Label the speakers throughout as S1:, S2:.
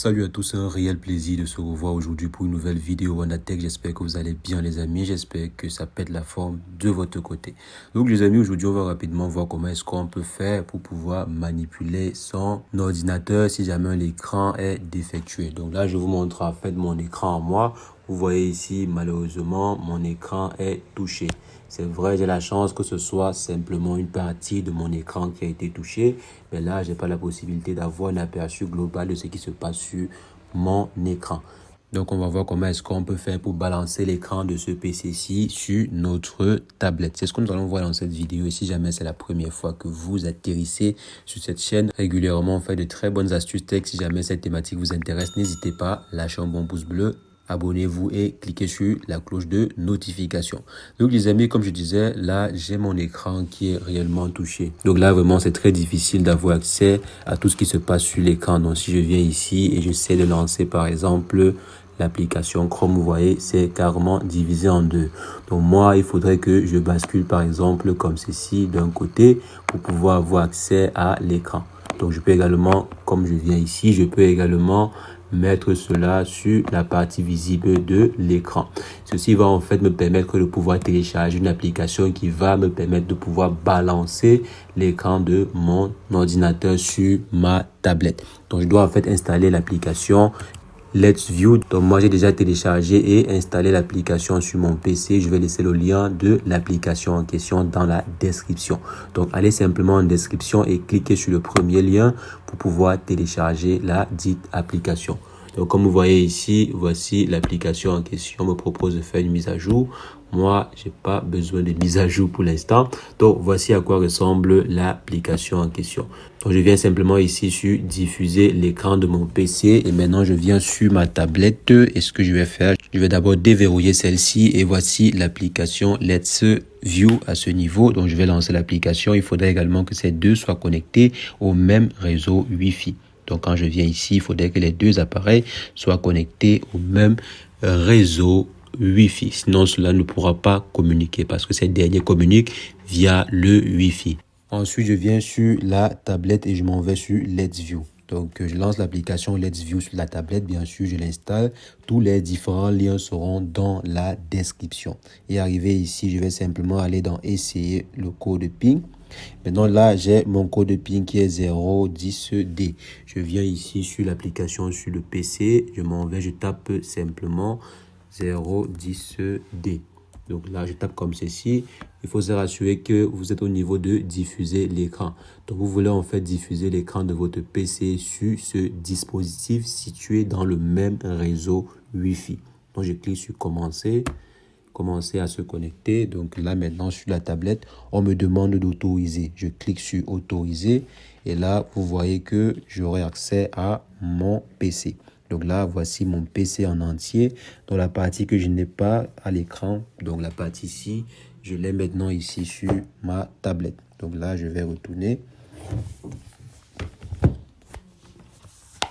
S1: Salut à tous, c'est un réel plaisir de se revoir aujourd'hui pour une nouvelle vidéo Wanatech. J'espère que vous allez bien les amis, j'espère que ça pète la forme de votre côté. Donc les amis, aujourd'hui on va rapidement voir comment est-ce qu'on peut faire pour pouvoir manipuler son ordinateur si jamais l'écran est défectueux. Donc là je vous montre en fait mon écran à moi. Vous voyez ici malheureusement mon écran est touché. C'est vrai, j'ai la chance que ce soit simplement une partie de mon écran qui a été touchée. Mais là, j'ai pas la possibilité d'avoir un aperçu global de ce qui se passe sur mon écran. Donc, on va voir comment est-ce qu'on peut faire pour balancer l'écran de ce PC-ci sur notre tablette. C'est ce que nous allons voir dans cette vidéo. Et si jamais c'est la première fois que vous atterrissez sur cette chaîne, régulièrement on fait de très bonnes astuces tech. Si jamais cette thématique vous intéresse, n'hésitez pas, lâchez un bon pouce bleu. Abonnez-vous et cliquez sur la cloche de notification. Donc les amis, comme je disais, là j'ai mon écran qui est réellement touché. Donc là vraiment c'est très difficile d'avoir accès à tout ce qui se passe sur l'écran. Donc si je viens ici et j'essaie de lancer par exemple l'application Chrome, vous voyez c'est carrément divisé en deux. Donc moi il faudrait que je bascule par exemple comme ceci d'un côté pour pouvoir avoir accès à l'écran. Donc je peux également, comme je viens ici, je peux également mettre cela sur la partie visible de l'écran. Ceci va en fait me permettre de pouvoir télécharger une application qui va me permettre de pouvoir balancer l'écran de mon ordinateur sur ma tablette. Donc je dois en fait installer l'application Let's View. Donc moi j'ai déjà téléchargé et installé l'application sur mon PC. Je vais laisser le lien de l'application en question dans la description. Donc allez simplement en description et cliquez sur le premier lien pour pouvoir télécharger la dite application. Donc comme vous voyez ici, voici l'application en question me propose de faire une mise à jour. Moi, j'ai pas besoin de mise à jour pour l'instant. Donc, voici à quoi ressemble l'application en question. Donc, je viens simplement ici sur diffuser l'écran de mon PC et maintenant je viens sur ma tablette. Et ce que je vais faire, je vais d'abord déverrouiller celle-ci et voici l'application Let's View à ce niveau. Donc, je vais lancer l'application. Il faudrait également que ces deux soient connectés au même réseau Wi-Fi. Donc, quand je viens ici, il faudrait que les deux appareils soient connectés au même réseau Wi-Fi. Sinon, cela ne pourra pas communiquer parce que ces derniers communiquent via le Wi-Fi. Ensuite, je viens sur la tablette et je m'en vais sur Let's View. Donc, je lance l'application Let's View sur la tablette. Bien sûr, je l'installe. Tous les différents liens seront dans la description. Et arrivé ici, je vais simplement aller dans essayer le code PIN. Maintenant, là, j'ai mon code PIN qui est 010D. Je viens ici sur l'application sur le PC. Je m'en vais, je tape simplement 010D. Donc là, je tape comme ceci. Il faut se rassurer que vous êtes au niveau de diffuser l'écran. Donc, vous voulez en fait diffuser l'écran de votre PC sur ce dispositif situé dans le même réseau Wi-Fi. Donc, je clique sur commencer à se connecter. Donc là maintenant sur la tablette on me demande d'autoriser. Je clique sur autoriser et là vous voyez que j'aurai accès à mon PC. Donc là voici mon PC en entier. Dans la partie que je n'ai pas à l'écran, donc la partie ici, je l'ai maintenant ici sur ma tablette. Donc là je vais retourner.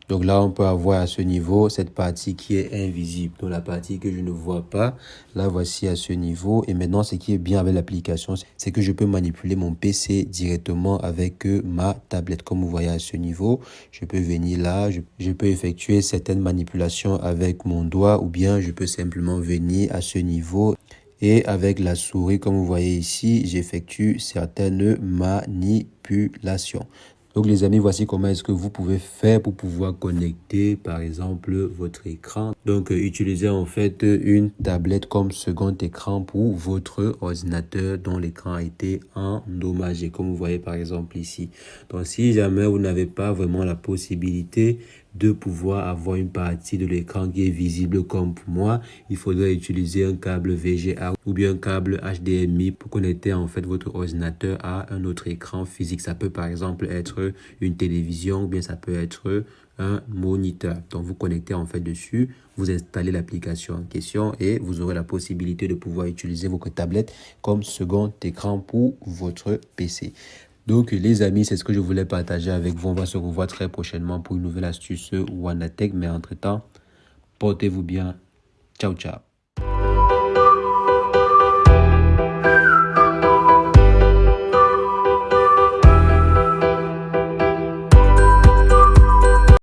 S1: Donc là, on peut avoir à ce niveau cette partie qui est invisible. Donc la partie que je ne vois pas, là voici à ce niveau. Et maintenant, ce qui est bien avec l'application, c'est que je peux manipuler mon PC directement avec ma tablette. Comme vous voyez à ce niveau, je peux venir là, je peux effectuer certaines manipulations avec mon doigt ou bien je peux simplement venir à ce niveau. Et avec la souris, comme vous voyez ici, j'effectue certaines manipulations. Donc les amis, voici comment est-ce que vous pouvez faire pour pouvoir connecter par exemple votre écran. Donc utilisez en fait une tablette comme second écran pour votre ordinateur dont l'écran a été endommagé, comme vous voyez par exemple ici. Donc si jamais vous n'avez pas vraiment la possibilité de pouvoir avoir une partie de l'écran qui est visible comme pour moi, il faudrait utiliser un câble VGA ou bien un câble HDMI pour connecter en fait votre ordinateur à un autre écran physique. Ça peut par exemple être une télévision ou bien ça peut être un moniteur. Donc vous connectez en fait dessus, vous installez l'application en question et vous aurez la possibilité de pouvoir utiliser votre tablette comme second écran pour votre PC. Donc les amis, c'est ce que je voulais partager avec vous. On va se revoir très prochainement pour une nouvelle astuce Wanatech. Mais entre-temps, portez-vous bien. Ciao, ciao.